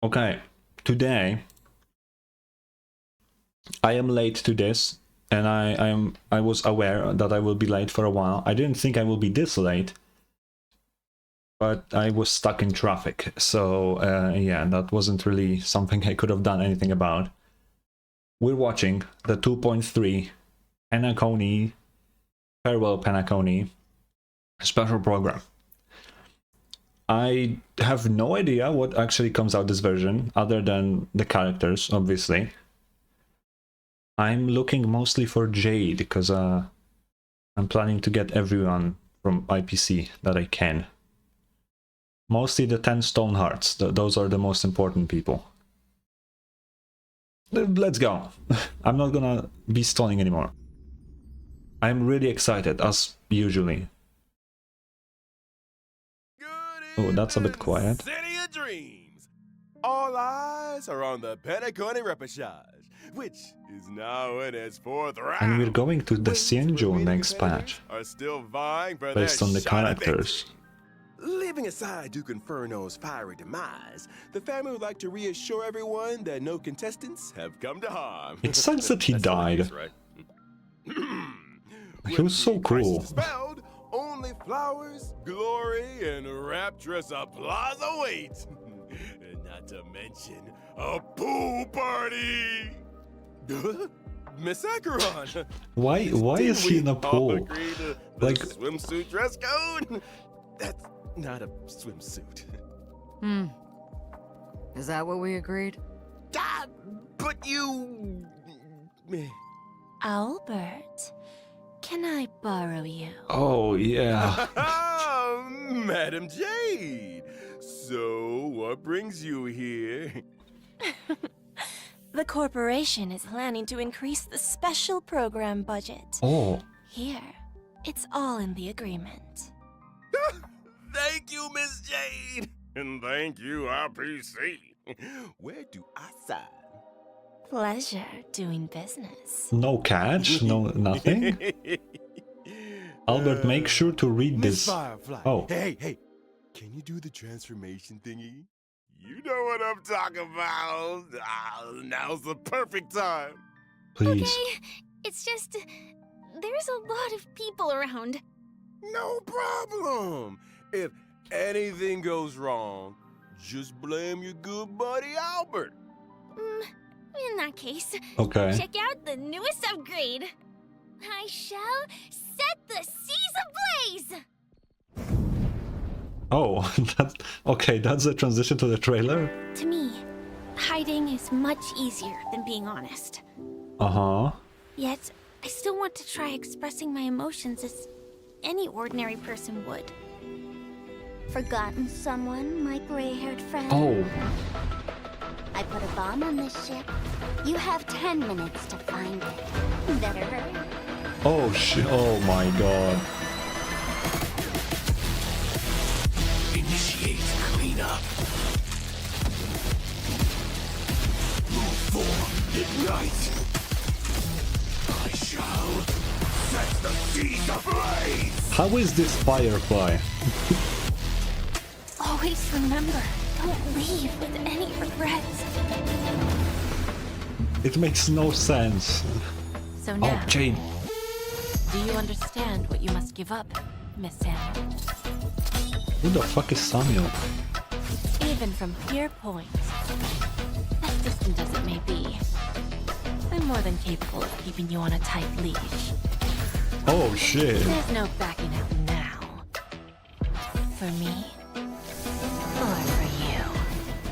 Okay, today I am late to this, and I was aware that I will be late for a while. I didn't think I will be this late, but I was stuck in traffic, so yeah, that wasn't really something I could have done anything about. We're watching the 2.3 Penacony Farewell Penacony special program. I have no idea what actually comes out this version, other than the characters, obviously. I'm looking mostly for Jade, because I'm planning to get everyone from IPC that I can. Mostly the 10 stone hearts, those are the most important people. Let's go. I'm not gonna be stalling anymore. I'm really excited, as usually. Oh, that's a bit quiet. City of Dreams. All eyes are on the Penacony Repechage, which is now in its 4th round. And we're going to the Xianzhou next patch, are still vying for based on the characters. Leaving aside Duke Inferno's fiery demise, the family would like to reassure everyone that no contestants have come to harm. It sucks that he died. Right? He was so cool. Spelled, only flowers, glory, and rapturous applause await. Not to mention a pool party. Miss Acheron. Why is he in a pool? Like swimsuit dress code? That's not a swimsuit. Is that what we agreed? But you... Albert, can I borrow you? Oh, yeah. Madam Jade. So, what brings you here? The corporation is planning to increase the special program budget. Oh. Here, it's all in the agreement. Thank you, Miss Jade. And thank you, RPC. Where do I sign? Pleasure doing business. No catch? No nothing? Albert, make sure to read this. Firefly. Oh. Hey. Can you do the transformation thingy? You know what I'm talking about. Now's the perfect time. Please. Okay, it's just... there's a lot of people around. No problem. If anything goes wrong, just blame your good buddy Albert. In that case, Okay. check out the newest upgrade. I shall set the seas ablaze. Oh, that's a transition to the trailer? To me, hiding is much easier than being honest. Uh-huh. Yet, I still want to try expressing my emotions as any ordinary person would. Forgotten someone, my gray-haired friend? Oh. I put a bomb on this ship. You have 10 minutes to find it. Better hurry. Oh, oh my god. Initiate cleanup. Move forward, ignite. I shall set the seas ablaze. How is this Firefly? Always remember, don't leave with any regrets. It makes no sense. So now, Oh, Jade. do you understand what you must give up, Miss Samuel? Who the fuck is Samuel? Even from here point, as distant as it may be, I'm more than capable of keeping you on a tight leash. Oh, shit. There's no backing out now. For me, or for you.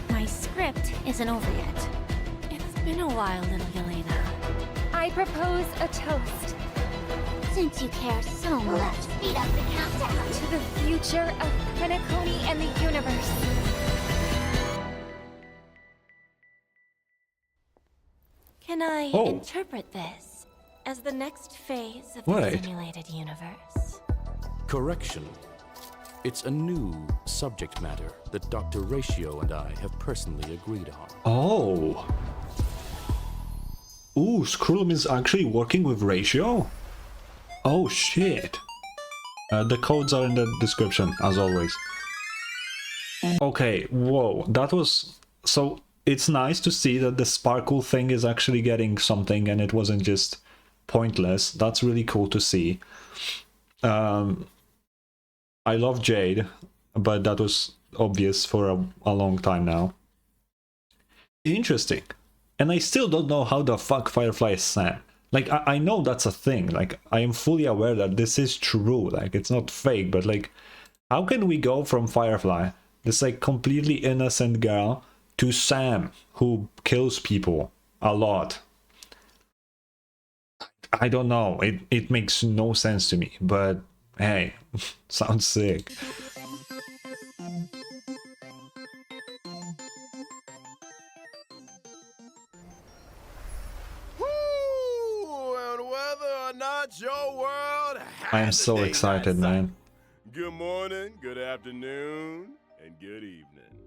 My script isn't over yet. It's been a while, little Yelena. I propose a toast Since you care so much, speed up the countdown. to the future of Penacony and the universe. Can I Oh. interpret this as the next phase of Wait. the simulated universe? Correction. It's a new subject matter that Dr. Ratio and I have personally agreed on. Oh. Ooh, Skrullum is actually working with Ratio? Oh, shit. The codes are in the description, as always. Okay, whoa, that was so it's nice to see that the sparkle thing is actually getting something and it wasn't just pointless. That's really cool to see. I love Jade, but that was obvious for a long time now. Interesting. And I still don't know how the fuck Firefly is Sam. Like, I know that's a thing. Like, I am fully aware that this is true. Like, it's not fake, but like, how can we go from Firefly, this like completely innocent girl, to Sam, who kills people a lot? I don't know. It makes no sense to me, but hey, sounds sick. Woo! And whether or not your world I am has so a day excited, night man. Good morning, good afternoon, and good evening.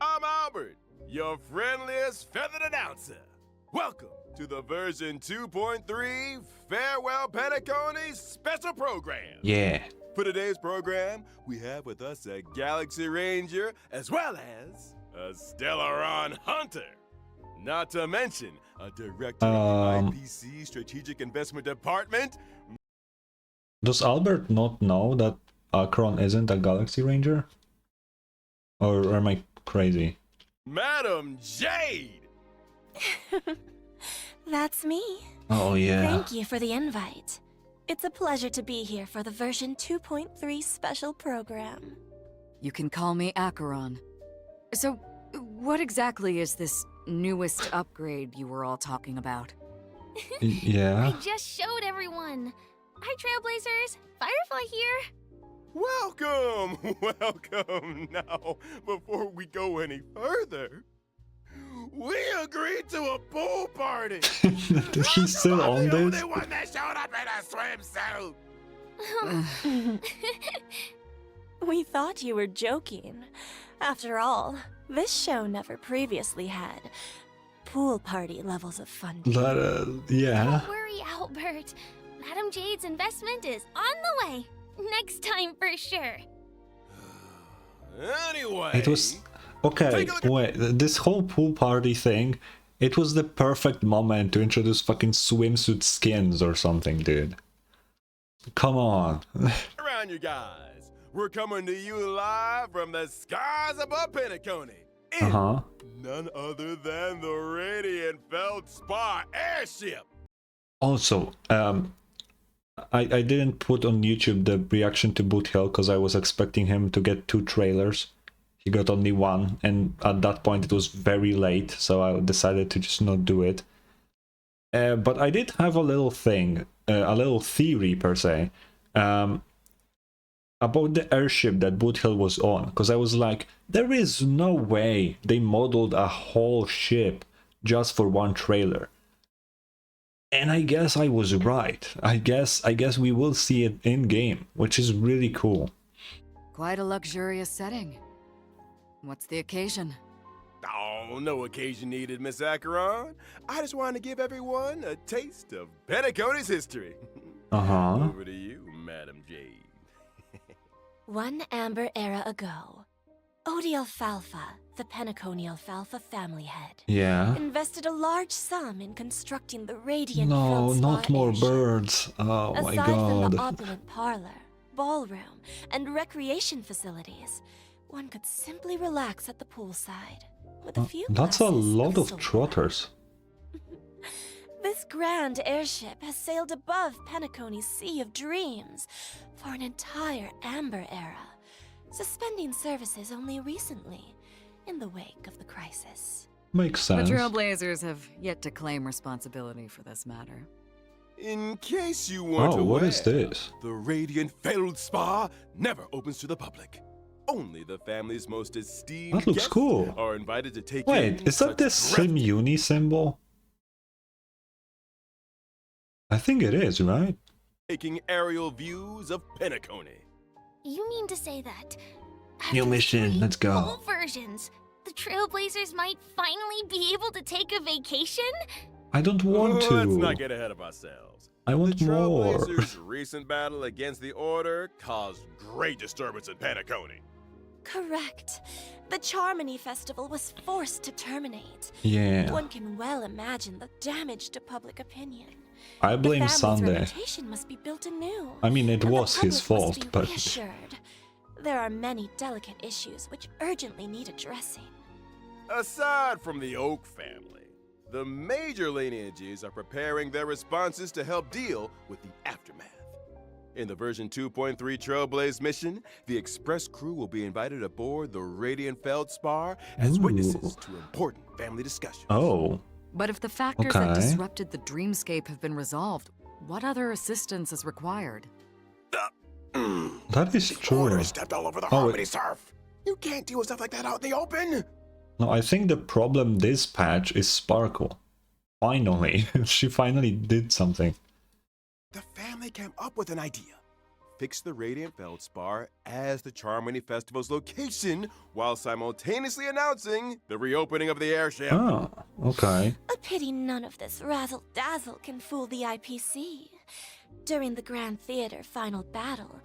I'm Albert, your friendliest feathered announcer. Welcome to the version 2.3 Farewell Penacony special program. Yeah. For today's program, we have with us a Galaxy Ranger as well as a Stellaron Hunter. Not to mention a director of the IPC Strategic Investment Department. Does Albert not know that Akron isn't a Galaxy Ranger? Or am I crazy? Madam Jade! That's me. Oh yeah. Thank you for the invite. It's a pleasure to be here for the version 2.3 special program. You can call me Acheron. So, what exactly is this newest upgrade you were all talking about? Yeah. I just showed everyone. Hi, Trailblazers. Firefly here. Welcome! Welcome! Now, before we go any further, we agreed to a pool party! He's still on I'm the this? only one that showed up in a swimsuit! We thought you were joking. After all, this show never previously had pool party levels of fun. Yeah. Don't worry, Albert. Madam Jade's investment is on the way. Next time for sure. Anyway... It was... Okay, wait, this whole pool party thing, it was the perfect moment to introduce fucking swimsuit skins or something, dude. Come on. Around you guys, we're coming to you live from the skies above Penacony. In none other than the Radiant Feldspar airship. Also, I didn't put on YouTube the reaction to Boot Hill because I was expecting him to get 2 trailers. He got only 1, and at that point it was very late, so I decided to just not do it. But I did have a little thing, a little theory per se, about the airship that Boot Hill was on, because I was like, there is no way they modeled a whole ship just for 1 trailer. And I guess I was right. I guess we will see it in game, which is really cool. Quite a luxurious setting. What's the occasion? Oh, no occasion needed, Miss Acheron. I just wanted to give everyone a taste of Penacony's history. Over to you, Madam Jade. 1 Amber era ago, Odie Alfalfa, the Penacony Alfalfa family head, invested a large sum in constructing the Radiant Feldspar not more airship. birds. Oh my Aside from the god. opulent parlor, ballroom, and recreation facilities, one could simply relax at the poolside with a few That's a glasses lot of silver. trotters. This grand airship has sailed above Penacony's Sea of Dreams for an entire Amber era, suspending services only recently in the wake of the crisis. Makes sense. The Trailblazers have yet to claim responsibility for this matter. In case you weren't aware, what is this? the Radiant Feldspar never opens to the public. Only the family's most esteemed That looks guests cool. are invited to take Wait, in is that such the Sim Uni symbol? I think it is, right? breathtaking aerial views of Penacony. You mean to say that New after mission, 3 let's go. full versions, the Trailblazers might finally be able to take a vacation? I don't want to. Let's not get ahead of ourselves. I want the more. Trailblazers' recent battle against the Order caused great disturbance in Penacony. Correct. The Charmony Festival was forced to terminate. Yeah. One can well imagine the damage to public opinion. I blame the family's Sunday. reputation must be built anew. I mean, it and the was his public must fault, be but reassured. There are many delicate issues which urgently need addressing. Aside from the Oak family, the major lineages are preparing their responses to help deal with the aftermath. In the version 2.3 Trailblaze mission, the Express crew will be invited aboard the Radiant Feldspar as Ooh. witnesses to important family discussions. oh, But if the factors that Okay. disrupted the dreamscape have been resolved, what other assistance is required? that is true. Order stepped all over the Oh, Harmony Surf. You can't deal with stuff like that out in the open. No, I think the problem this patch is Sparkle. Finally, she finally did something. The family came up with an idea. Fix the Radiant Feldspar as the Charmony Festival's location while simultaneously announcing the reopening of the airship. Oh, okay. A pity none of this razzle-dazzle can fool the IPC. During the Grand Theater final battle,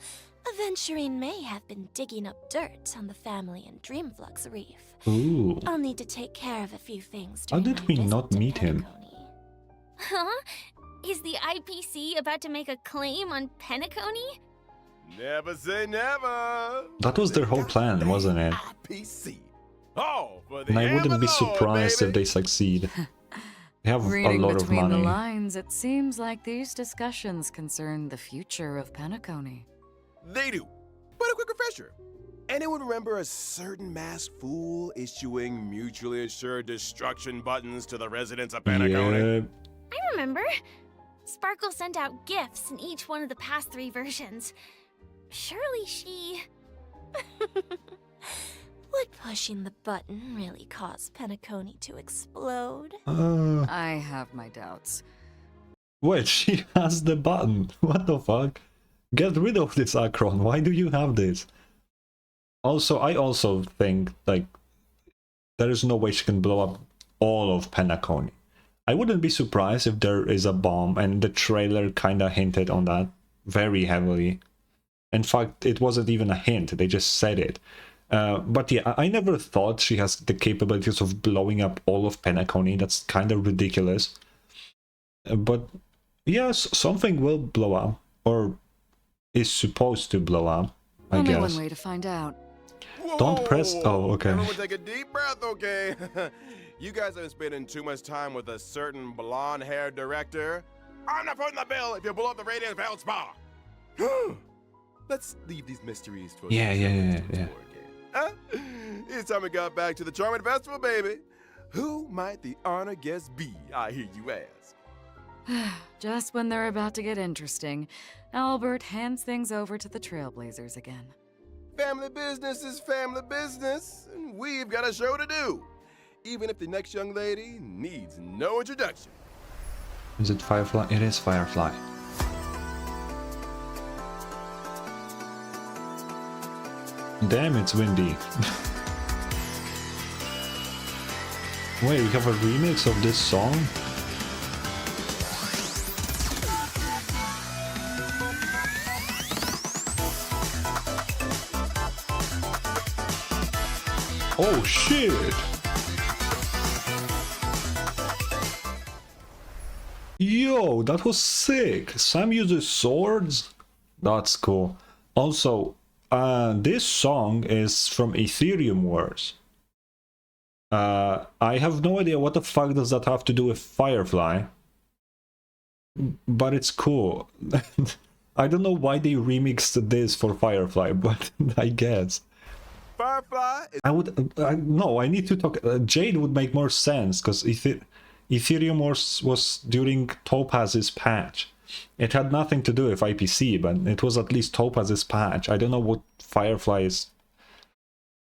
Aventurine may have been digging up dirt on the family and Dreamflux Reef. Ooh. I'll need to take care of a few things How during did my we visit not to meet him? Penacony. Huh? Is the IPC about to make a claim on Penacony? Never say never. That was their whole plan, wasn't it? IPC. Oh, for the And I wouldn't be Avalon, surprised if baby. they succeed. They have Reading a lot of between the money. lines, it seems like these discussions concern the future of Penacony. They do. But a quick refresher. Anyone remember a certain masked fool issuing mutually assured destruction buttons to the residents of Penacony? Yeah, I remember. Sparkle sent out gifts in each one of the past 3 versions. Surely she... Would pushing the button really cause Penacony to explode? I have my doubts. wait, she has the button. What the fuck? Get rid of this Akron. Why do you have this? Also, I also think, like, there is no way she can blow up all of Penacony. I wouldn't be surprised if there is a bomb, and the trailer kinda hinted on that very heavily. In fact, it wasn't even a hint, they just said it. But yeah, I never thought she has the capabilities of blowing up all of Penacony. That's kind of ridiculous. But yes, something will blow up, or is supposed to blow up, I Only guess. one way to find out. Don't press- oh, okay. Everyone take a deep breath, okay? You guys have been spending too much time with a certain blonde-haired director. I'm not putting the bill if you blow up the Radiant Feldspar. Let's leave these mysteries to Yeah. Huh? It's time we got back to the Charming Festival, baby. Who might the honor guest be, I hear you ask? Just when they're about to get interesting, Albert hands things over to the Trailblazers again. Family business is family business, and we've got a show to do. Even if the next young lady needs no introduction. Is it Firefly? It is Firefly. Damn, it's windy. Wait, we have a remix of this song? Oh shit! Yo, that was sick! Sam uses swords? That's cool. Also, this song is from Ethereum Wars. I have no idea what the fuck does that have to do with Firefly. But it's cool. I don't know why they remixed this for Firefly, but I guess. Firefly is No, I need to talk. Jade would make more sense because Ethereum was during Topaz's patch. It had nothing to do with IPC, but it was at least Topaz's patch. I don't know what Firefly is.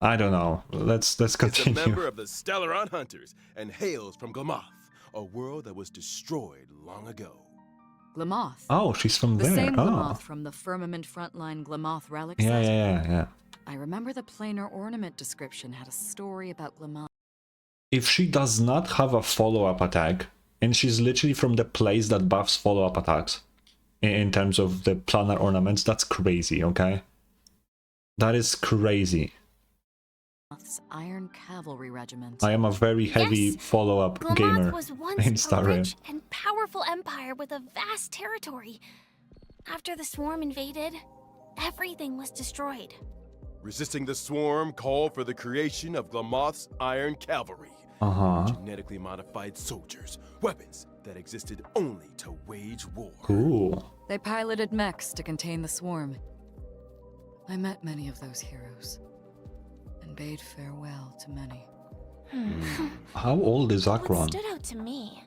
I don't know. Let's It's a continue. member of the Stellaron Hunters and hails from Glamoth, a world that was destroyed long ago. Glamoth. Oh, she's from The there. same Oh. Glamoth from the Firmament Frontline Glamoth relic Yeah, set. yeah. I remember the planar ornament description had a story about Glamoth. If she does not have a follow-up attack, and she's literally from the place that buffs follow-up attacks, in terms of the planar ornaments, that's crazy, okay? That is crazy. Glamoth's Iron Cavalry Regiment. I am a very heavy Yes. follow-up Glamoth gamer was in once a Star Rail. rich and powerful empire with a vast territory. After the swarm invaded, everything was destroyed. Resisting the swarm called for the creation of Glamoth's Iron Cavalry. Genetically modified soldiers, weapons that existed only to wage war. Cool. They piloted mechs to contain the swarm. I met many of those heroes and bade farewell to many. How old is What Akron? stood out to me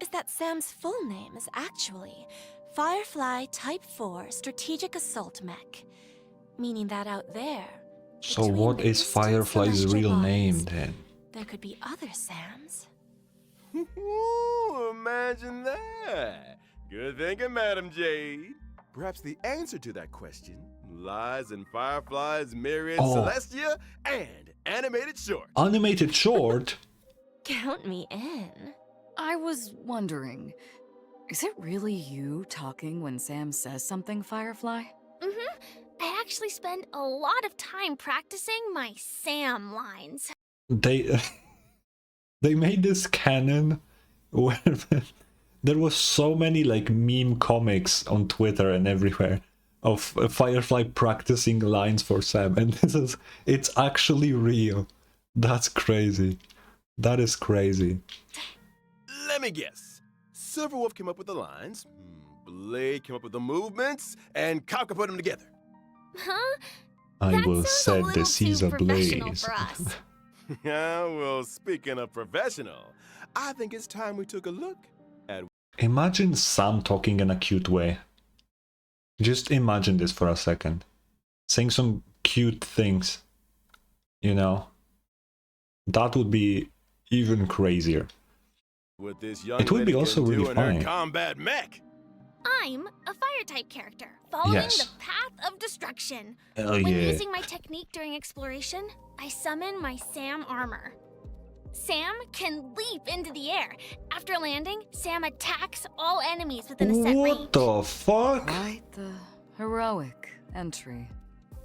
is that Sam's full name is actually Firefly Type 4 Strategic Assault Mech, meaning that out there, So between what the is distant Firefly's celestial real bodies, name then? there could be other Sams. Ooh, imagine that. Good thinking, Madam Jade. Perhaps the answer to that question lies in Firefly's myriad Celestia and animated short. Animated short? Count me in. I was wondering, is it really you talking when Sam says something, Firefly? Mm-hmm. I actually spend a lot of time practicing my Sam lines. They they made this canon where there was so many like meme comics on Twitter and everywhere of Firefly practicing lines for Sam, and it's actually real. That's crazy. That is crazy. Let me guess. Silverwolf came up with the lines, Blade came up with the movements, and Kafka put them together. Huh? I That will sounds a set little the seas too professional ablaze. for us. Yeah, well, speaking of professional, I think it's time we took a look at... Imagine Sam talking in a cute way. Just imagine this for a second. Saying some cute things. You know? That would be even crazier. what this young It would be lady also can do really in funny. her combat mech. I'm a fire type character, following Yes. the path of destruction. Oh When yeah. using my technique during exploration, I summon my Sam armor. Sam can leap into the air. After landing, Sam attacks all enemies within a set range. What the fuck? Quite the heroic entry.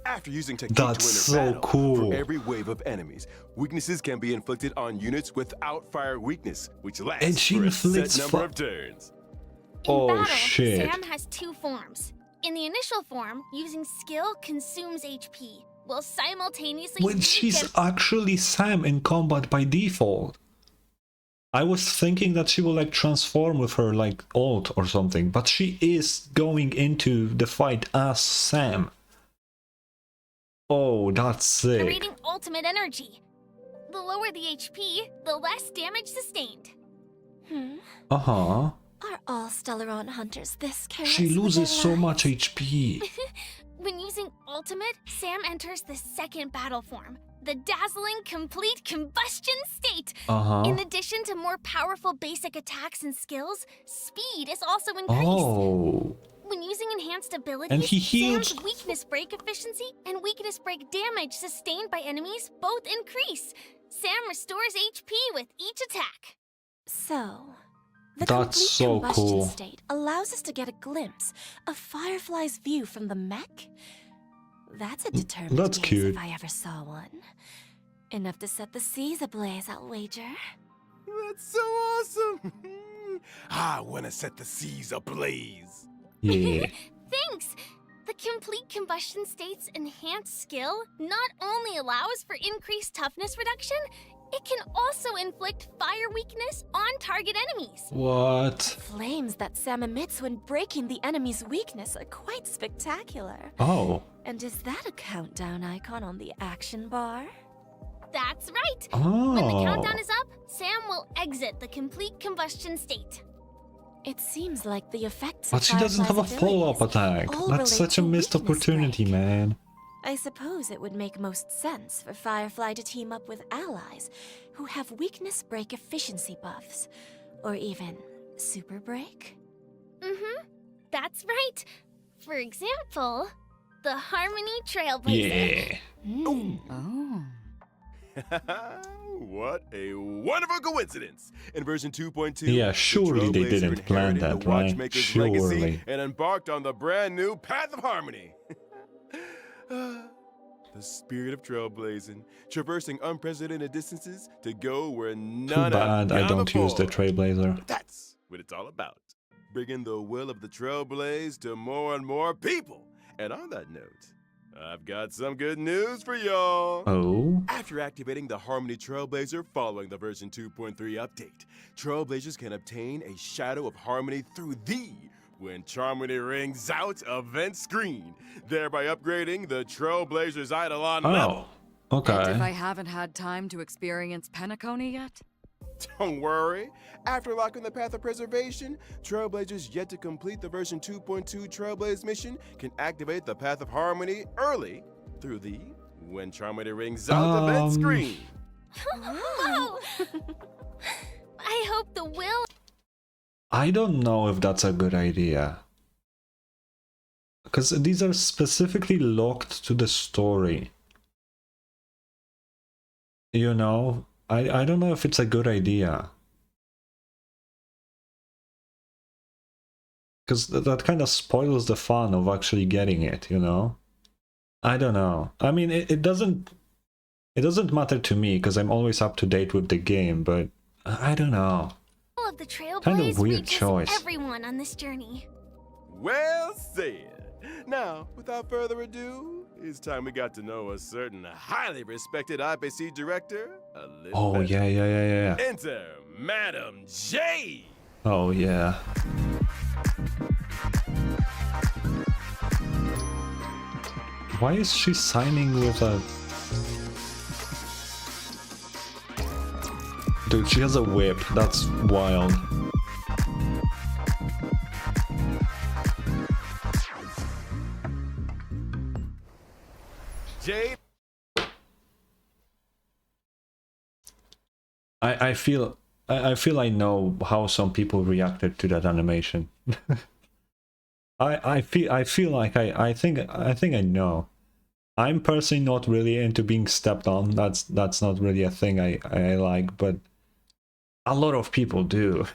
After using technique That's to enter so battle, cool. for every wave of enemies, weaknesses can be inflicted on units without fire weakness, which lasts And she for a inflicts set number fi- of turns. In Oh, battle, shit. Sam has two forms. In the initial form, using skill consumes HP, while simultaneously When she's actually Sam in combat by default. I was thinking that she will like transform with her like ult or something, but she is going into the fight as Sam. Oh, that's sick. generating ultimate energy. The lower the HP, the less damage sustained. Uh-huh. Are all Stellaron hunters this careless She with their loses so lives? much HP. When using ultimate, Sam enters the second battle form, the dazzling complete combustion state. Uh-huh. In addition to more powerful basic attacks and skills, speed is also increased. Oh. When using enhanced abilities, And he heals- Sam's weakness break efficiency and weakness break damage sustained by enemies both increase. Sam restores HP with each attack. So, the That's complete so combustion cool. state allows us to get a glimpse of Firefly's view from the mech. That's a determined That's gaze cute. if I ever saw one. Enough to set the seas ablaze, I'll wager. That's so awesome! I want to set the seas ablaze. Yeah. Thanks! The complete combustion state's enhanced skill not only allows for increased toughness reduction, it can also inflict fire weakness on target enemies. What? Flames that Sam emits when breaking the enemy's weakness are quite spectacular. Oh. And is that a countdown icon on the action bar? That's right! Oh. When the countdown is up, Sam will exit the complete combustion state. It seems like the effects But of she doesn't have a Firefly's follow-up abilities attack. all That's relate such a to missed weakness opportunity, break. man. I suppose it would make most sense for Firefly to team up with allies who have weakness break efficiency buffs, or even super break. Mm-hmm. That's right. For example, the Harmony Trailblazer. Yeah. Oh. What a wonderful coincidence! In version 2.2, Yeah, the surely they Trailblazer didn't plan inherited that, the right? Watchmaker's legacy Surely. and embarked on the brand new Path of Harmony. the spirit of trailblazing, traversing unprecedented distances to go where Too none have bad I gone don't use the before. Trailblazer. That's what it's all about. Bringing the will of the trailblaze to more and more people. And on that note, I've got some good news for y'all. Oh? After activating the Harmony Trailblazer following the version 2.3 update, Trailblazers can obtain a Shadow of Harmony through the When Charmony Rings Out event screen, thereby upgrading the Trailblazer's Eidolon level. Oh, And if I okay. haven't had time to experience Penacony yet? Don't worry. After locking the Path of Preservation, Trailblazers yet to complete the version 2.2 Trailblaze mission can activate the Path of Harmony early through the When Charmony Rings Out event screen. Whoa! I hope the will. I don't know if that's a good idea. Because these are specifically locked to the story. You know? I don't know if it's a good idea. Because that kind of spoils the fun of actually getting it, you know? I don't know. I mean, it doesn't matter to me because I'm always up to date with the game, but I don't know. Of the Trailblaze Kind of weird reaches choice. everyone on this journey. Well said. Now, without further ado, it's time we got to know a certain highly respected IPC director a little Oh, better. yeah. Enter Madam J. Oh, yeah. Why is she signing with a... Dude, she has a whip. That's wild. Jade. I feel I know how some people reacted to that animation. I feel like I think I know. I'm personally not really into being stepped on. That's not really a thing I like, but a lot of people do.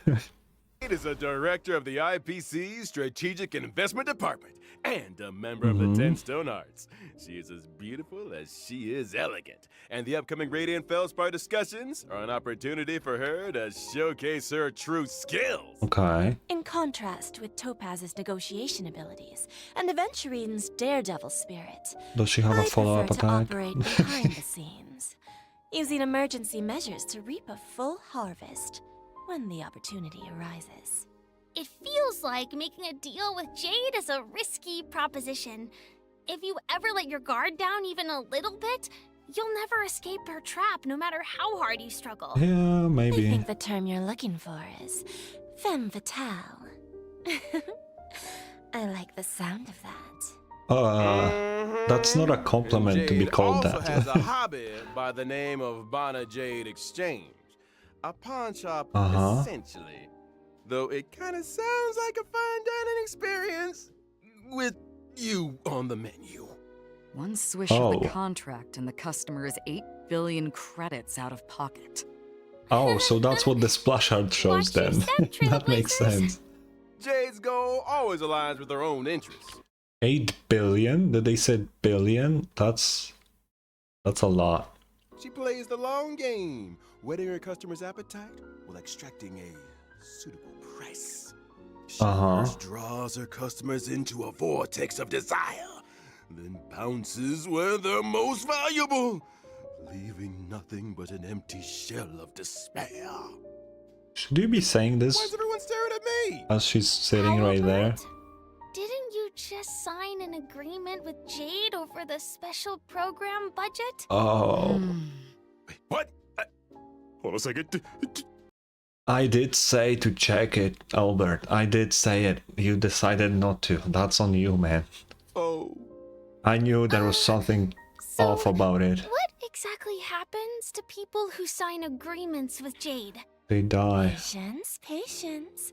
Jade is a director of the IPC Strategic Investment Department and a member of the 10 Stone Arts. She is as beautiful as she is elegant, and the upcoming Radiant Feldspar discussions are an opportunity for her to showcase her true skills. Okay. In contrast with Topaz's negotiation abilities and Aventurine's daredevil spirit, Does she have a I follow-up prefer to attack? operate behind the scenes, using emergency measures to reap a full harvest when the opportunity arises. It feels like making a deal with Jade is a risky proposition. If you ever let your guard down even a little bit, you'll never escape her trap no matter how hard you struggle. Yeah, I maybe. think the term you're looking for is femme fatale. I like the sound of that. That's not a compliment to be Jade called also that. has a hobby by the name of Bana Jade Exchange, a pawn shop essentially. Though it kind of sounds like a fine dining experience with you on the menu. One swish of Oh. the contract and the customer is 8 billion credits out of pocket. Oh, so that's what the splash art shows Watch your then. step, That makes Trailblazers. sense. Jade's goal always aligns with her own interests. 8 billion? Did they say billion? That's a lot. She plays the long game, whetting her customers' appetite while extracting a suitable price. She first draws her customers into a vortex of desire, then bounces where they're most valuable, leaving nothing but an empty shell of despair. Should you be saying Why this is everyone staring at me? as she's sitting right there? Albert, didn't you just sign an agreement with Jade over the special program budget? Oh. Wait, what? Hold on a second. I did say to check it, Albert. I did say it. You decided not to. That's on you, man. Oh. I knew there was something So, off about it. what exactly happens to people who sign agreements with Jade? They die. Patience, patience.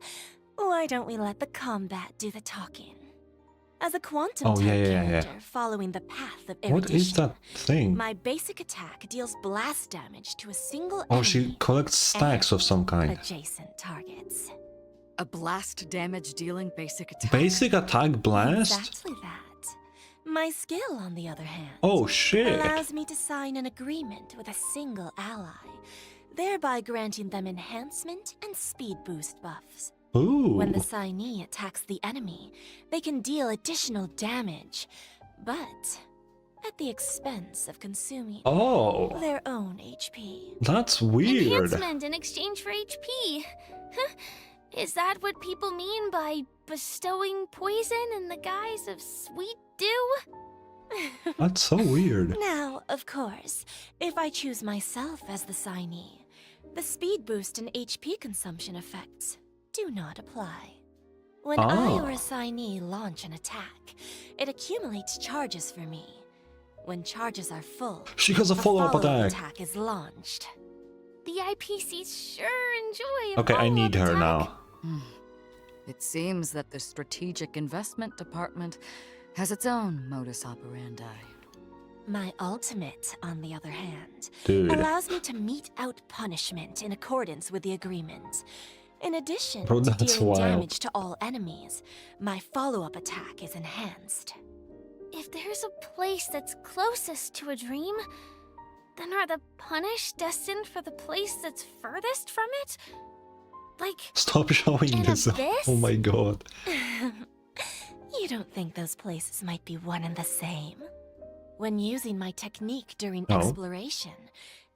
Why don't we let the combat do the talking? As a quantum Oh, type yeah. character following the path of What is erudition, that thing? my basic attack deals blast damage to a single Oh, she enemy collects stacks of some kind. adjacent targets. A blast damage dealing basic attack. Basic attack blast? Exactly that. My skill, on the other hand, Oh shit! allows me to sign an agreement with a single ally, thereby granting them enhancement and speed boost buffs. Ooh. When the signee attacks the enemy, they can deal additional damage, but at the expense of consuming Oh, their own HP. that's weird. Enhancement in exchange for HP. Is that what people mean by bestowing poison in the guise of sweet dew? That's so weird. Now, of course, if I choose myself as the signee, the speed boost and HP consumption effects do not apply. When I or a signee launch an attack, it accumulates charges for me. When charges are full, She has a follow-up attack. is launched. The IPCs sure enjoy a Okay, I need her follow-up attack. now. It seems that the Strategic Investment Department has its own modus operandi. My ultimate, on the other hand, Dude. allows me to mete out punishment in accordance with the agreement. In addition Bro, to that's dealing wild. damage to all enemies, my follow-up attack is enhanced. If there's a place that's closest to a dream, then are the punished destined for the place that's furthest from it? Like, Stop showing an this. abyss? Oh my god. You don't think those places might be one and the same? When using my technique during Oh. exploration,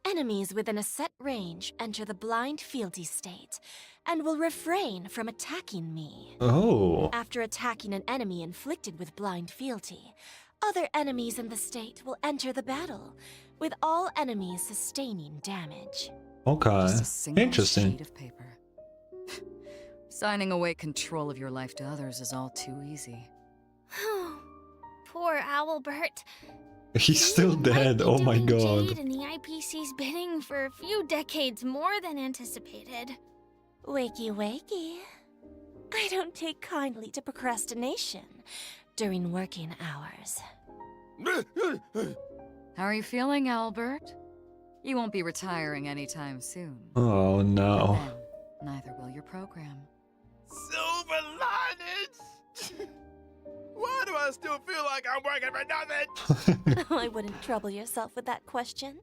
enemies within a set range enter the blind fealty state and will refrain from attacking me. Oh. After attacking an enemy inflicted with blind fealty, other enemies in the state will enter the battle, with all enemies sustaining damage. Okay. Just a single Interesting. sheet of paper. Signing away control of your life to others is all too easy. poor Owlbert. He's still He might dead. be Oh my doing god. Jade and the IPC's bidding for a few decades more than anticipated. Wakey wakey. I don't take kindly to procrastination during working hours. How are you feeling, Albert? You won't be retiring anytime soon. Oh no. Then, neither will your program. Silver linings! Why do I still feel like I'm working for nothing? I wouldn't trouble yourself with that question.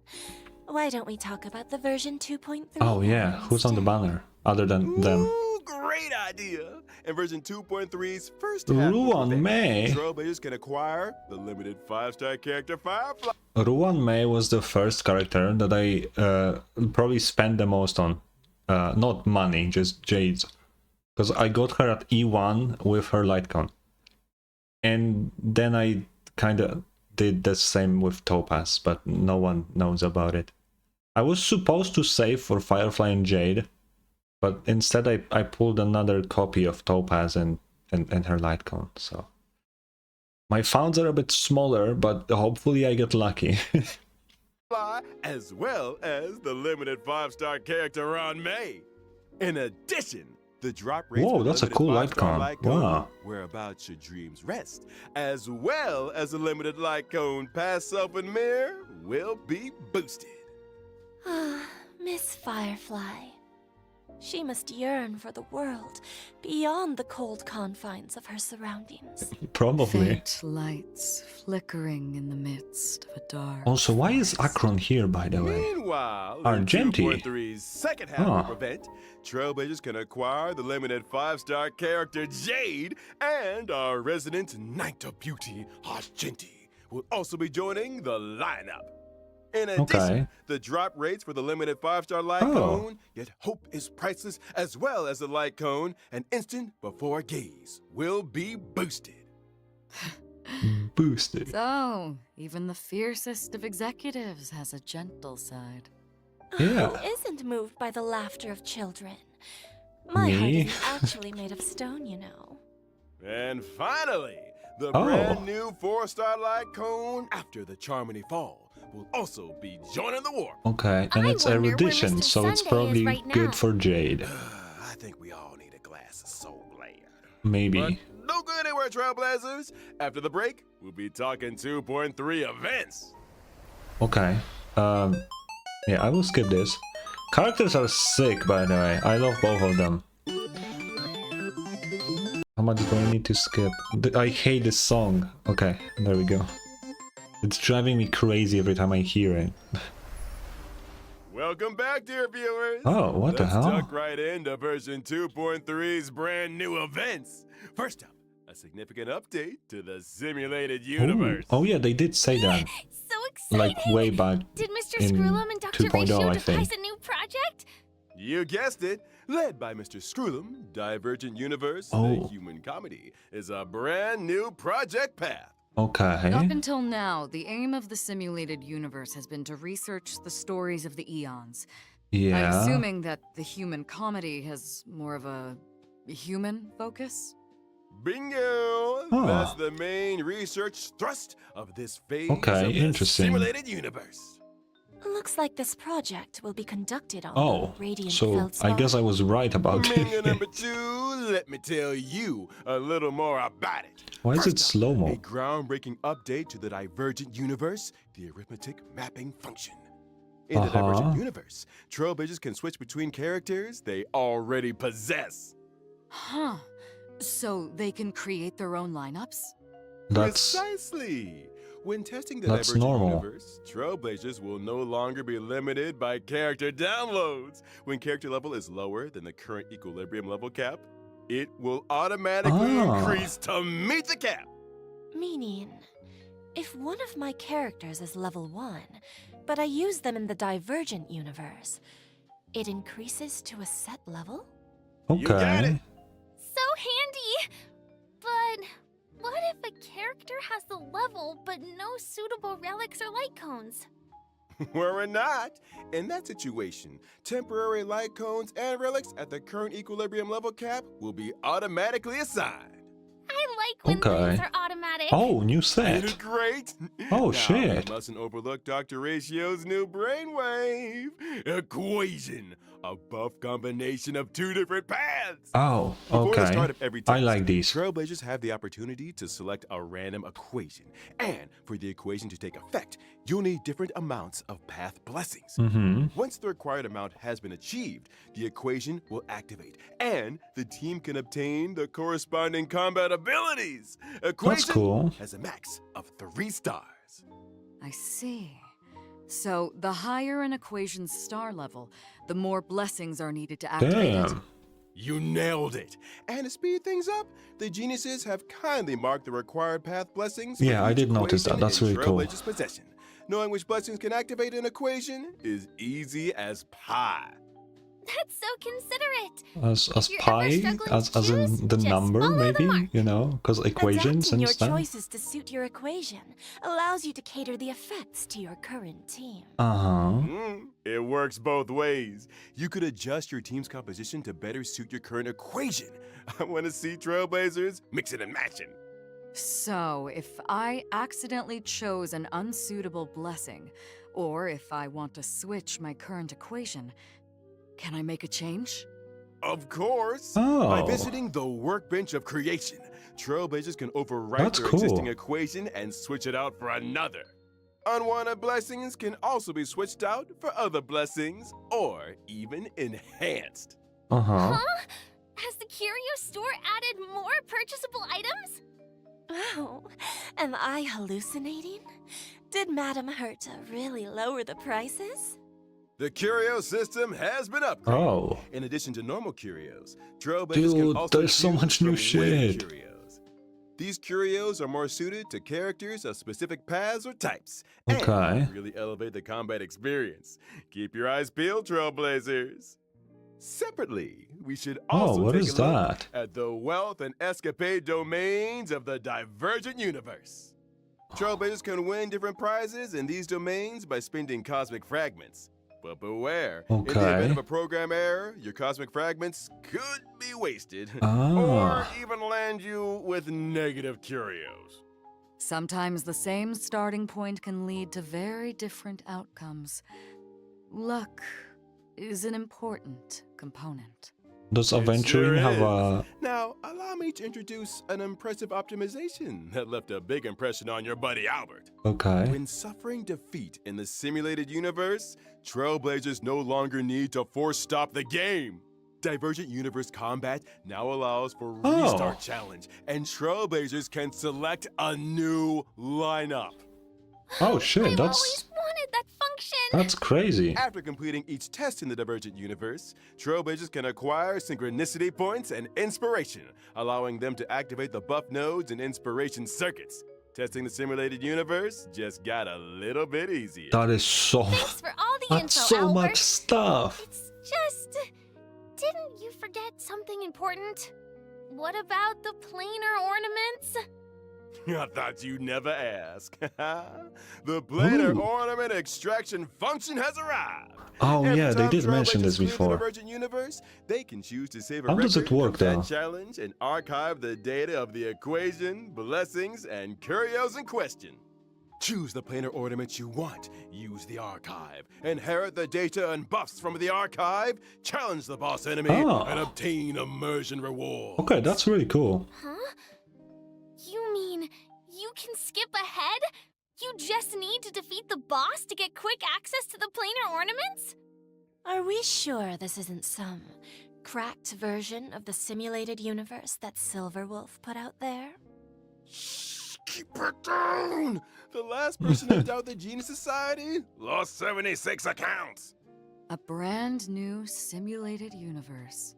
Why don't we talk about the version 2.3? Oh yeah, who's on the banner other than them? Ooh, great idea! In version 2.3's first half Ruan of the May. event, Trailblazers can acquire the limited 5-star character Firefly. Ruan May was the first character that I probably spent the most on. Not money, just jades. Because I got her at E1 with her Lightcon. And then I kind of did the same with Topaz, but no one knows about it. I was supposed to save for Firefly and Jade, but instead I pulled another copy of Topaz and her Lightcon, so... My founds are a bit smaller, but hopefully I get lucky. As well as the limited 5-star character Ron May. In addition, the drop rates Whoa, for that's a limited cool 5-star Lightcon. light cone, Wow. Whereabouts your dreams rest, as well as a limited light cone past self and mirror will be boosted. Miss Firefly. She must yearn for the world beyond the cold confines of her surroundings. Probably. Faint lights flickering in the midst of a dark. Also, why is forest. Akron here, by the way? Meanwhile, in Argenti. 2.3's second half of the event, Trailblazers can acquire the limited 5-star character Jade, and our resident Knight of Beauty, Argenti, will also be joining the lineup. In addition, Okay. the drop rates for the limited 5-star light Oh. cone, yet hope is priceless, as well as the light cone, an instant before gaze, will be boosted. Boosted. So, even the fiercest of executives has a gentle side. Yeah. Who isn't moved by the laughter of children? My heart Me? isn't actually made of stone, you know. And finally, the Oh. brand new 4-star light cone after the Charmony Fall will also be joining the war. Okay, and I it's wonder where erudition, Mr. so it's Sunday is probably right now. good for Jade. I think we all need a glass of Soul Land. Maybe. But don't go anywhere, Trailblazers. After the break, we'll be talking 2.3 events. Okay. Yeah, I will skip this. Characters are sick, by the way. I love both of them. How much do I need to skip? I hate this song. Okay, there we go. It's driving me crazy every time I hear it. Welcome back, dear viewers. Oh, what the hell? Let's duck right into version 2.3's brand new events. First up, a significant update to the simulated universe. Oh yeah, they did say that. So exciting! Like way back Did Mr. in Screwlum and Dr. 2.0, Ratio I devise think. a new project? You guessed it. Led by Mr. Screwlum, Divergent Universe, Oh. the human comedy, is a brand new project path. Okay. Up until now, the aim of the simulated universe has been to research the stories of the eons. I'm Yeah. assuming that the human comedy has more of a human focus? Bingo! Huh. That's the main research thrust of this phase Okay, of the interesting. simulated universe. Looks like this project will be conducted on Oh, the Radiant so Feldspar. I guess I was right about Minga it. number 2, let me tell you a little more about it. Why is it First up, slow-mo? A groundbreaking update to the Divergent Universe, the arithmetic mapping function. In the Divergent Universe, Trailblazers can switch between characters they already possess. Huh. So they can create their own lineups? That's Precisely. When testing the That's Divergent normal. Universe, Trailblazers will no longer be limited by character downloads. When character level is lower than the current equilibrium level cap, it will automatically increase to meet the cap. Meaning, if one of my characters is level 1, but I use them in the Divergent universe, it increases to a set level? You got okay. it. So handy! But what if a character has the level but no suitable relics or light cones? Worry not. In that situation, temporary light cones and relics at the current equilibrium level cap will be automatically assigned. I like when Okay. things are automatic. Oh, new Ain't it set. great? Oh, Now, shit. You mustn't overlook Dr. Ratio's new brainwave equation, a buff combination of two different paths. Oh, Before the okay. start of every I test, like these. Trailblazers have the opportunity to select a random equation. And for the equation to take effect, you'll need different amounts of path blessings. Mm-hmm. Once the required amount has been achieved, the equation will activate, and the team can obtain the corresponding combat abilities. Equation cool. has a max of 3 stars. I see. So the higher an equation's star level, the more blessings are needed to activate it. Damn. You nailed it. And to speed things up, the geniuses have kindly marked the required path blessings. Yeah, for I each did notice that. equation That's in really cool. Trailblazers' possession. Knowing which blessings can activate an equation is easy as pie. That's so considerate. As you're ever pi, struggling as to in choose, the just number, follow the maybe, mark. you know, because equations Adapting and your stuff. choices to suit your equation allows you to cater the effects to your current team. It works both ways. You could adjust your team's composition to better suit your current equation. I want to see Trailblazers mixing and matching. So, if I accidentally chose an unsuitable blessing, or if I want to switch my current equation, can I make a change? Of course. Oh. By visiting the workbench of creation, Trailblazers can overwrite That's their cool. existing equation and switch it out for another. Unwanted blessings can also be switched out for other blessings, or even enhanced. Uh-huh. Huh? Has the curio store added more purchasable items? Oh, am I hallucinating? Did Madame Herta really lower the prices? The curio system has been upgraded. Oh. In addition to normal curios, Trailblazers Dude, can also there's so choose much new from winning shit. Curios. These curios are more suited to characters of specific paths or types, Okay. and really elevate the combat experience. Keep your eyes peeled, Trailblazers. Separately, we should also what take is a look that? at the wealth and escapade domains of the Divergent Universe. Trailblazers can win different prizes in these domains by spending cosmic fragments. But beware, in the event Okay. of a program error, your cosmic fragments could be wasted, or Ah. even land you with negative curios. Sometimes the same starting point can lead to very different outcomes. Luck is an important component. Does It Aventuring sure have is. a... Now, allow me to introduce an impressive optimization that left a big impression on your buddy Albert. Okay. When suffering defeat in the simulated universe, Trailblazers no longer need to force stop the game. Divergent Universe Combat now allows for Oh. Restart Challenge, and Trailblazers can select a new lineup. Oh shit, I've that's always wanted that function. that's crazy. After completing each test in the Divergent Universe, Trailblazers can acquire Synchronicity Points and Inspiration, allowing them to activate the buff nodes and Inspiration circuits. Testing the simulated universe just got a little bit easier. That is so Thanks for all the that's info, so Albert. much stuff. It's just... Didn't you forget something important? What about the planar ornaments? I thought you'd never ask. The planar Ooh. ornament extraction function has arrived. Oh Every yeah, they time did mention Trailblazers this clear the before. Divergent Universe, they can choose to save a How record does it work, of that though? challenge and archive the data of the equation, blessings, and curios in question. Choose the planar ornament you want, use the archive, inherit the data and buffs from the archive, challenge the boss enemy, Ah. and obtain immersion rewards. Okay, that's really cool. Huh? You mean you can skip ahead? You just need to defeat the boss to get quick access to the planar ornaments? Are we sure this isn't some cracked version of the simulated universe that Silverwolf put out there? Shh, keep it down! The last person to doubt the Genius Society lost 76 accounts. A brand new simulated universe.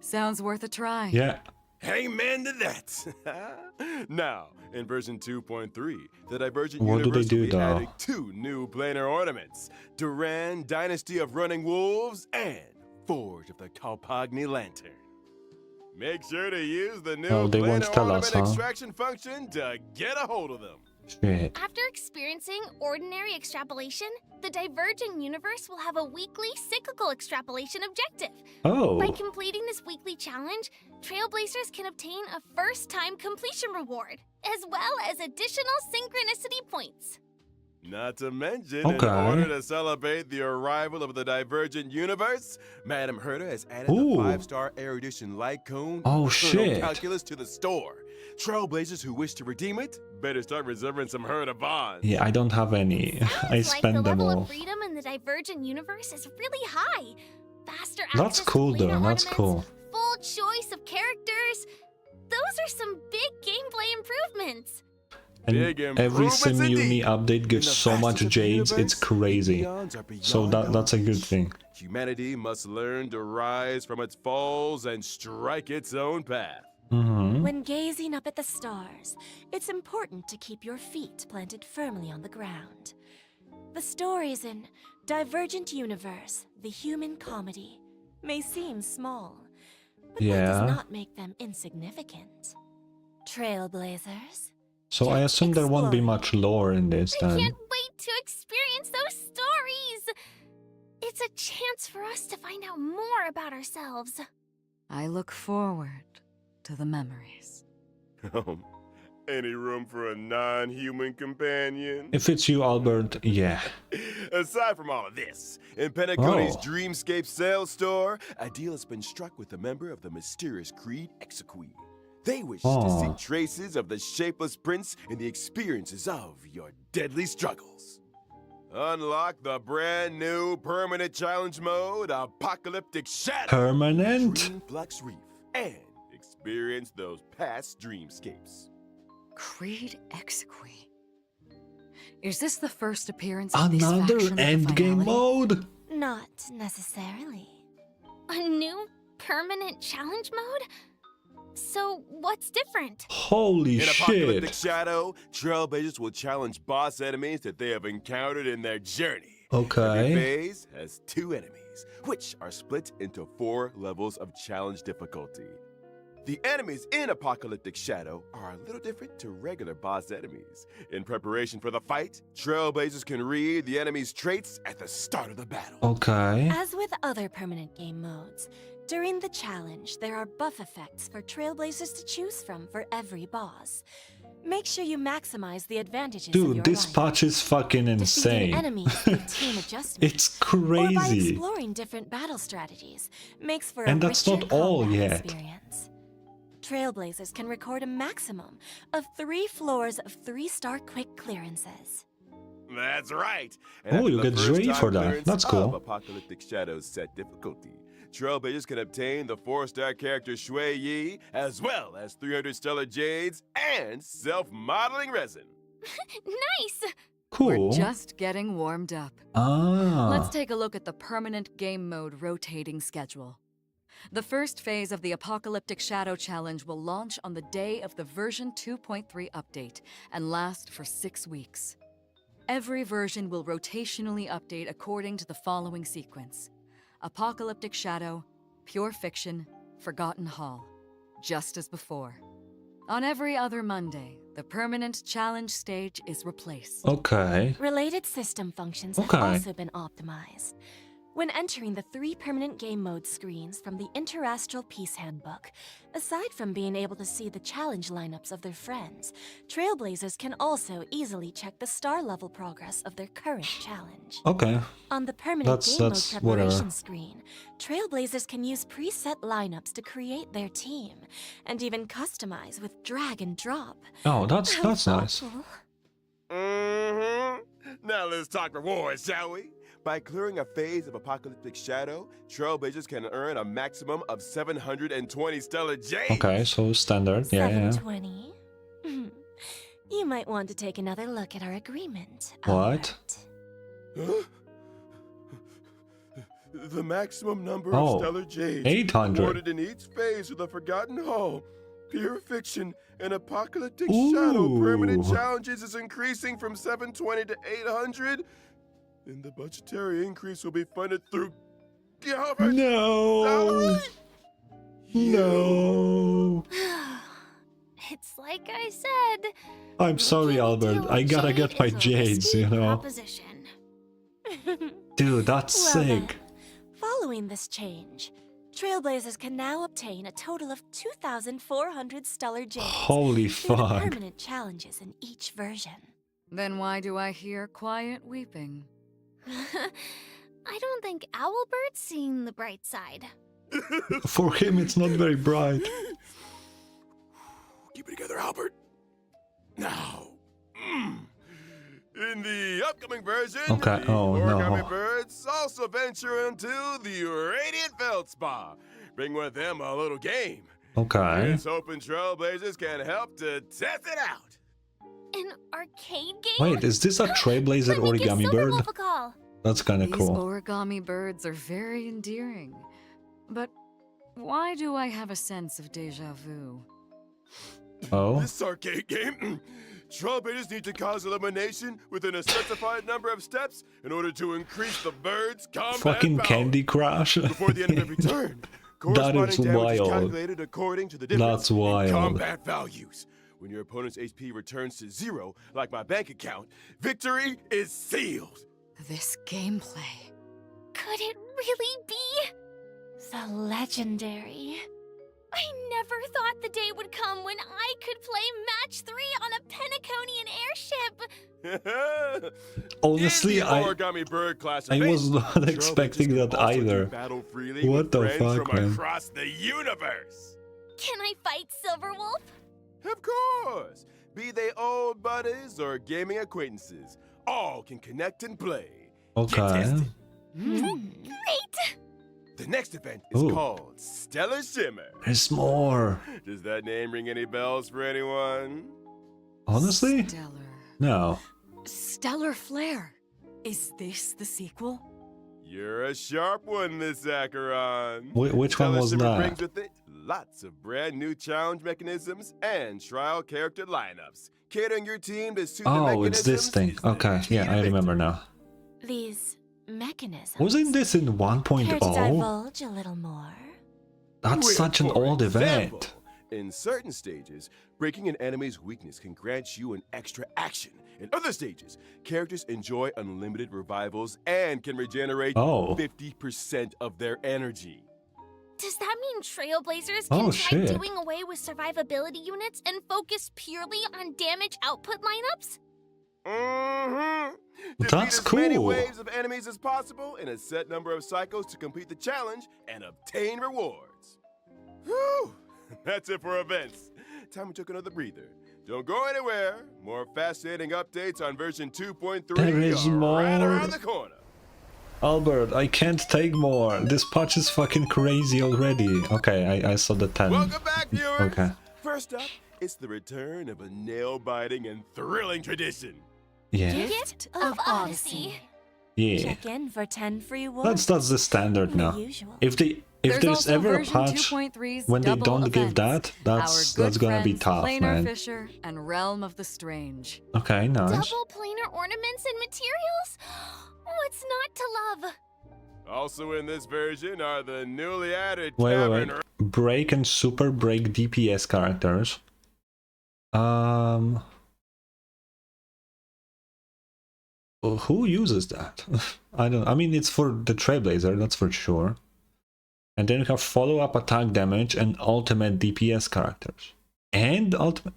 Sounds worth a try. Yeah. Amen to that. Now, in version 2.3, the Divergent What do they Universe do, will be though? adding 2 new planar ornaments: Duran, Dynasty of Running Wolves, and Forge of the Kalpagni Lantern. Make sure to use the new Oh, they won't planar tell ornament us, huh? extraction function to get a hold of them. Shit. After experiencing ordinary extrapolation, the Divergent Universe will have a weekly cyclical extrapolation objective. By Oh. completing this weekly challenge, Trailblazers can obtain a first-time completion reward, as well as additional synchronicity points. Not to mention, Okay. in order to celebrate the arrival of the Divergent Universe, Madam Herta has added Ooh. the 5-star erudition light cone Oh, Infernal shit. calculus to the store. Trailblazers who wish to redeem it better start reserving some Herta bonds. Yeah, I don't have any. I Sounds like the spend them level all. of freedom in the Divergent Universe is really high. Faster That's access to cool, though. planar That's cool. ornaments, full choice of characters. Those are some big gameplay improvements. Big And every improvements Sim Uni indeed. update In gives the so much vastness of the jades, it's universe, crazy. eons are beyond So that's a good knowledge. thing. Humanity must learn to rise from its falls and strike its own path. Mm-hmm. When gazing up at the stars, it's important to keep your feet planted firmly on the ground. The stories in Divergent Universe, the human comedy, may seem small, but that Yeah. does not make them insignificant. Trailblazers, So I assume there won't be much lore in this I then. can't wait to experience those stories. It's a chance for us to find out more about ourselves. I look forward to the memories. Any room for a non-human companion? If it's you, Albert, yeah. Aside from all of this, in Penacony's Oh. Dreamscape sales store, a deal has been struck with a member of the mysterious Creed Exequy. They wish to Oh. seek traces of the Shapeless Prince in the experiences of your deadly struggles. Unlock the brand new permanent challenge mode, Apocalyptic Shadow, Permanent? Dreamflux Reef, and experience those past dreamscapes. Creed Exequy. Is this the first appearance of this Another faction of the endgame finality? mode? not necessarily. A new permanent challenge mode? So, what's different? Holy In Apocalyptic shit. Shadow, Trailblazers will challenge boss enemies that they have encountered in their journey. Okay. Every phase has 2 enemies, which are split into 4 levels of challenge difficulty. The enemies in Apocalyptic Shadow are a little different to regular boss enemies. In preparation for the fight, Trailblazers can read the enemy's traits at the start of the battle. Okay. As with other permanent game modes, during the challenge, there are buff effects for Trailblazers to choose from for every boss. Make sure you maximize the advantages of Dude, your this lineup. patch is fucking Defeating insane. enemies through team adjustment, It's or by crazy. exploring different battle strategies, makes for And a that's richer not all combat yet. experience. Trailblazers can record a maximum of 3 floors of 3-star quick clearances. That's right. Oh, after you the get first Dre time for that. clearance That's of cool. Apocalyptic Shadow's set difficulty, Trailblazers can obtain the 4-star character Shui Yi, as well as 300 stellar jades and self-modeling resin. Nice! Cool. We're just getting warmed up. Ah. Let's take a look at the permanent game mode rotating schedule. The first phase of the Apocalyptic Shadow Challenge will launch on the day of the version 2.3 update and last for 6 weeks. Every version will rotationally update according to the following sequence: Apocalyptic Shadow, Pure Fiction, Forgotten Hall, just as before. On every other Monday, the permanent challenge stage is replaced. Okay. Related system functions Okay. have also been optimized. When entering the 3 permanent game mode screens from the Interastral Peace Handbook, aside from being able to see the challenge lineups of their friends, Trailblazers can also easily check the star level progress of their current challenge. Okay. On the permanent That's game mode preparation whatever. screen, Trailblazers can use preset lineups to create their team, and even customize with drag and drop. Oh, that's How nice. thoughtful. Now let's talk rewards, shall we? By clearing a phase of Apocalyptic Shadow, Trailblazers can earn a maximum of 720 stellar jades. Okay, so standard. Yeah, yeah. 720. You might want to take another look at our agreement. What? Albert. The maximum number Oh, of stellar jades 800. awarded in each phase of the Forgotten Hall, Pure Fiction, and Apocalyptic Shadow permanent Ooh. challenges is increasing from 720 to 800. And the budgetary increase will be funded through Gilbert's No. salary. No. It's like I said. I'm sorry, making a Albert. deal I with gotta Jade get my is a jades, risky you know. proposition. Dude, that's Well sick. then, following this change, Trailblazers can now obtain a total of 2,400 stellar jades Holy through the fuck. permanent challenges in each version. Then why do I hear quiet weeping? I don't think Owlbird's seeing the bright side. For him, it's not very bright. Keep it together, Albert. Now, in the upcoming version, Okay, the oh, origami no. birds also venture into the Radiant Feldspar. Bring with them a little game. Okay. It's hoping Trailblazers can help to test it out. An arcade game? Wait, is this a Trailblazer Let me give origami bird? Silverwolf a call. That's kind of These cool. origami birds are very endearing. But why do I have a sense of deja vu? Oh. This arcade game, Trailblazers need to cause elimination within a specified number of steps in order to increase the bird's combat Fucking power. Candy Crush. Before the end of every turn, That corresponding is damage wild. is calculated according to the difference That's in wild. combat values. When your opponent's HP returns to 0, like my bank account, victory is sealed. This gameplay. Could it really be? The legendary. I never thought the day would come when I could play match 3 on a Penaconian airship. Honestly, In the origami bird class I event, was not Trailblazers expecting can that also do either. battle freely What with the friends fuck, from man? across the universe. Can I fight Silverwolf? Of course. Be they old buddies or gaming acquaintances, all can connect and play. Get Okay. tested. Great! The next event is Ooh. called Stellar Shimmer. There's more. Does that name ring any bells for anyone? Honestly? Stellar. No. Stellar Flare. Is this the sequel? You're a sharp one, Miss Acheron. Which one Stellar was Shimmer that? brings with it lots of brand new challenge mechanisms and trial character lineups. Catering your team to suit the Oh, it's this mechanisms thing. is the Okay, key yeah, to I remember victory. now. These mechanisms. Wasn't this in Care to 1.0? divulge a little more? That's With, such an for old example, event. In certain stages, breaking an enemy's weakness can grant you an extra action. In other stages, characters enjoy unlimited revivals and can regenerate Oh. 50% of their energy. Does that mean Trailblazers Oh, can try shit. doing away with survivability units and focus purely on damage output lineups? Mm-hmm. That's Defeat as many cool. waves of enemies as possible in a set number of cycles to complete the challenge and obtain rewards. Whew! That's it for events. Time we took another breather. Don't go anywhere. More fascinating updates on version 2.3 There is are right more. around the corner. Albert, I can't take more. This patch is fucking crazy already. Okay, I saw the 10. Welcome back, viewers. Okay. First up, it's the return of a nail-biting and thrilling tradition. Yeah. Gift of Odyssey. Yeah. Check in for 10 free wards. That's the standard The now. usual. If there's also ever a version patch 2.3's when they double don't give events. that, Our good that's gonna be friends, tough, Planar man. Fisher and Realm of the Strange. Okay, nice. Double planar ornaments and materials? What's not to love? Also in this version are the newly added Wait. Tavern Break and Super Break DPS characters. Who uses that? I mean, it's for the Trailblazer, that's for sure. And then you have follow-up attack damage and ultimate DPS characters. And ultimate...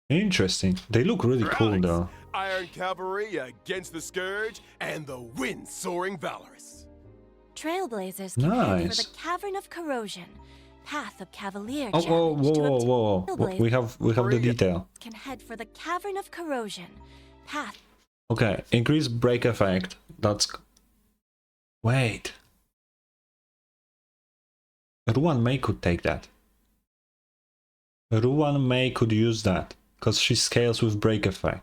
Interesting. They look really cool, relics, though. Iron Cavalry against the Scourge, and the wind-soaring Valorous. Trailblazers can head Nice. for the Cavern of Corrosion, Path of Cavalier Oh, challenge to obtain whoa. We have the detail. can head for the Cavern of Corrosion, Path. Okay, increase break effect. That's... Wait. Ruan Mei could take that. Ruan Mei could use that, because she scales with break effect.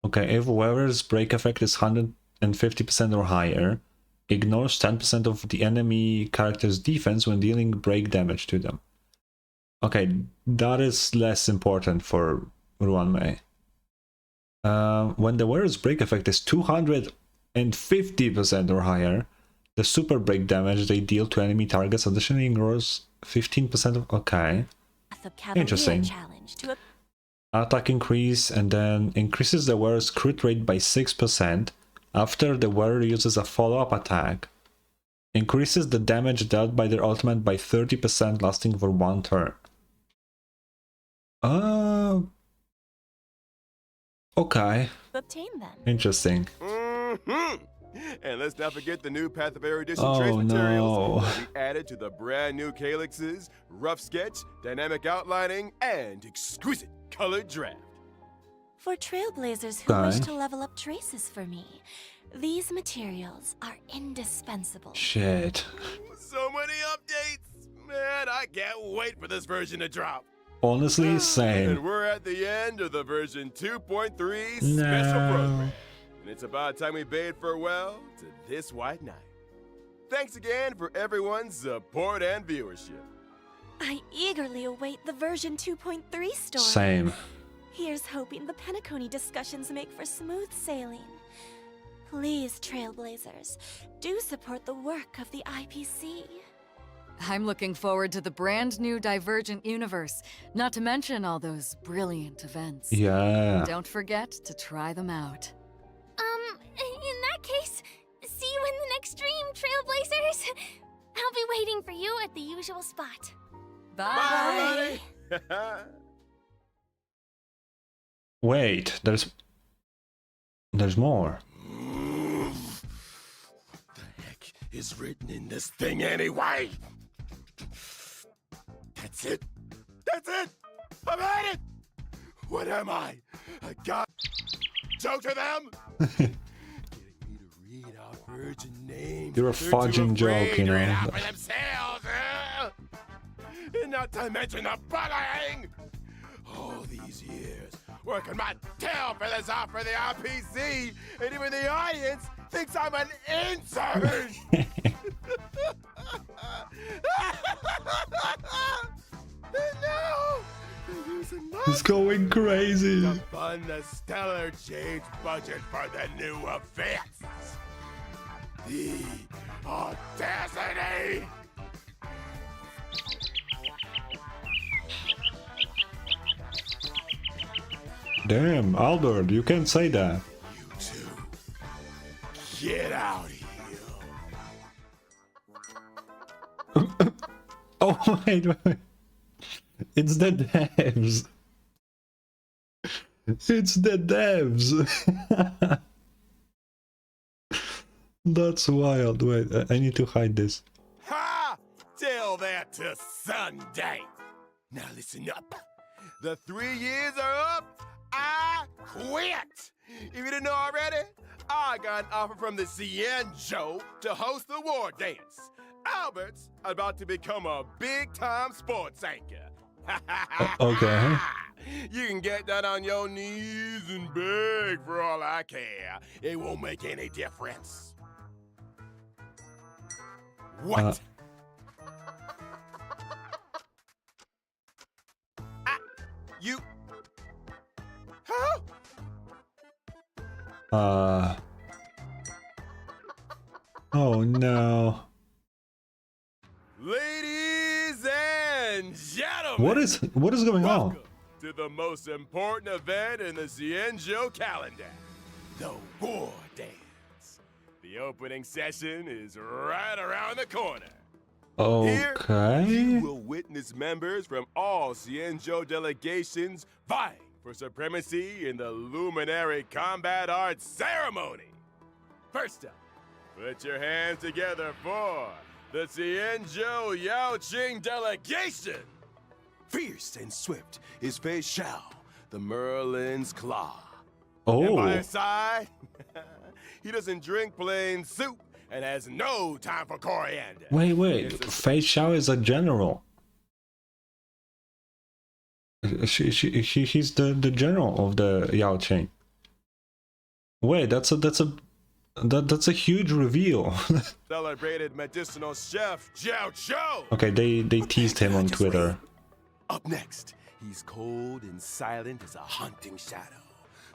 Okay, if whoever's break effect is 150% or higher, ignores 10% of the enemy character's defense when dealing break damage to them. Okay, that is less important for Ruan Mei. When the wearer's break effect is 250% or higher, the super break damage they deal to enemy targets additionally ignores 15% of... Okay. Path of Cavalier Interesting. challenge to Attack increase, and then increases the wearer's crit rate by 6% after the wearer uses a follow-up attack. Increases the damage dealt by their ultimate by 30% lasting for 1 turn. Okay. obtain them. Interesting. Mm-hmm. And let's not forget the new Path of Erudition Oh, trace materials no. that we added to the brand new calyxes, rough sketch, dynamic outlining, and exquisite colored draft. For Trailblazers who wish Okay. to level up traces for me, these materials are indispensable. Shit. So many updates! Man, I can't wait for this version to drop. Honestly, And same. we're at the end of the version 2.3 special No. program. And it's about time we bade farewell to this white knight. Thanks again for everyone's support and viewership. I eagerly await the version 2.3 story. Same. Here's hoping the Penacony discussions make for smooth sailing. Please, Trailblazers, do support the work of the IPC. I'm looking forward to the brand new Divergent universe, not to mention all those brilliant events. Yeah. Don't forget to try them out. In that case, see you in the next stream, Trailblazers. I'll be waiting for you at the usual spot. Bye. Bye. Wait, there's more. What the heck is written in this thing anyway? That's it. That's it. I've had it. What am I? A god joke to them? Getting me to read out virgin names. You're a They're too fudging joke, afraid you to read know. out for themselves. And not to mention the bullying. All these years working my tail feathers off for the RPC, and even the audience thinks I'm an intern. And now they're using my It's going crazy. to fund the stellar change budget for the new events. The audacity! Damn, Albert, you can't say that. You two, get out here. Oh, wait. It's the devs. It's the devs. That's wild. Wait, I need to hide this. Ha! Tell that to Sunday. Now listen up. The 3 years are up. I quit. If you didn't know already, I got an offer from the Cienjo to host the war dance. Albert's about to become a big-time sports anchor. Okay. You can get that on your knees and beg for all I care. It won't make any difference. What? You... Huh? Oh no. Ladies and gentlemen, What is going on? welcome to the most important event in the Cienjo calendar, the War Dance. The opening session is right around the corner. Here, Okay. you will witness members from all Cienjo delegations vying for supremacy in the Luminary Combat Arts Ceremony. First up, put your hands together for the Cienjo Yaoqing delegation. Fierce and swift is Fei Xiao, the Merlin's Claw. And by Oh. his side, he doesn't drink plain soup and has no time for coriander. Wait. It's a- Fei Xiao is a general. He's the general of the Yaoqing. Wait, that's a huge reveal. Celebrated medicinal chef Jiao Chou. Okay, they teased him on Just Twitter. wait. Up next, he's cold and silent as a hunting shadow.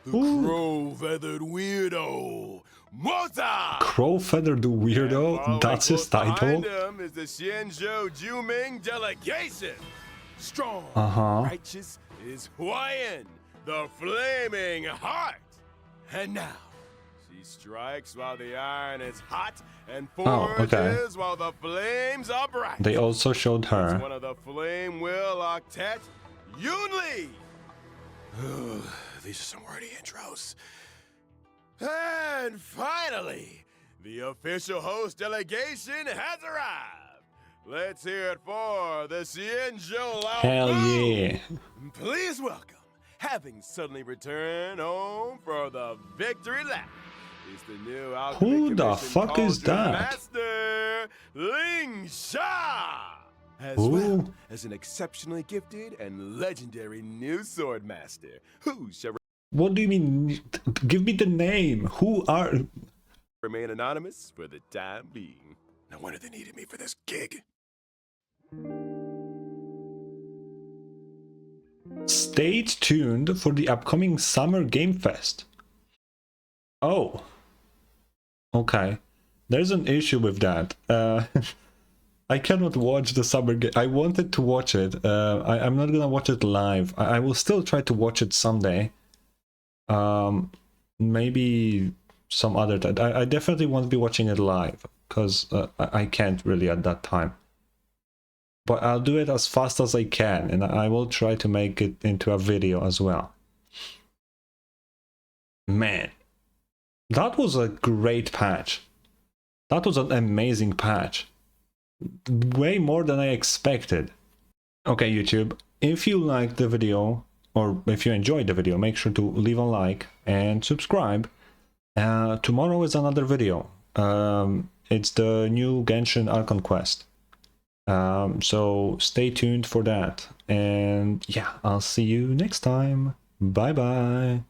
The Ooh. crow-feathered weirdo, Mozart. Crow-feathered And weirdo. following That's his close behind title. him is the Xianzhou Juming delegation. Strong, righteous is Huayan, the flaming heart. And now, she strikes while the iron is hot and Oh, forges okay. while the flames are bright. They also showed It's her. one of the Flame Will Octet, Yunli. These are some wordy intros. And finally, the official host delegation has arrived. Let's hear it for the Xianzhou Lao Hell Bu. yeah. Please welcome, having suddenly returned home for the victory lap, is the new Alchemy Who the Commission fuck is Cauldron that? Master Ling Sha, as Who? well as an exceptionally gifted and legendary new sword master who shall What do you mean? Give me the name. Who are... remain anonymous for the time being. No wonder they needed me for this gig. Stay tuned for the upcoming Summer Game Fest. Oh. Okay. There's an issue with that. I cannot watch the Summer Game. I wanted to watch it. I'm not gonna watch it live. I will still try to watch it someday. Maybe some other time. I definitely won't be watching it live, because I can't really at that time. But I'll do it as fast as I can, and I will try to make it into a video as well. Man, that was a great patch. That was an amazing patch. Way more than I expected. Okay, YouTube, if you liked the video, or if you enjoyed the video, make sure to leave a like and subscribe. Tomorrow is another video. It's the new Genshin Archon Quest. So stay tuned for that. And yeah, I'll see you next time. Bye bye.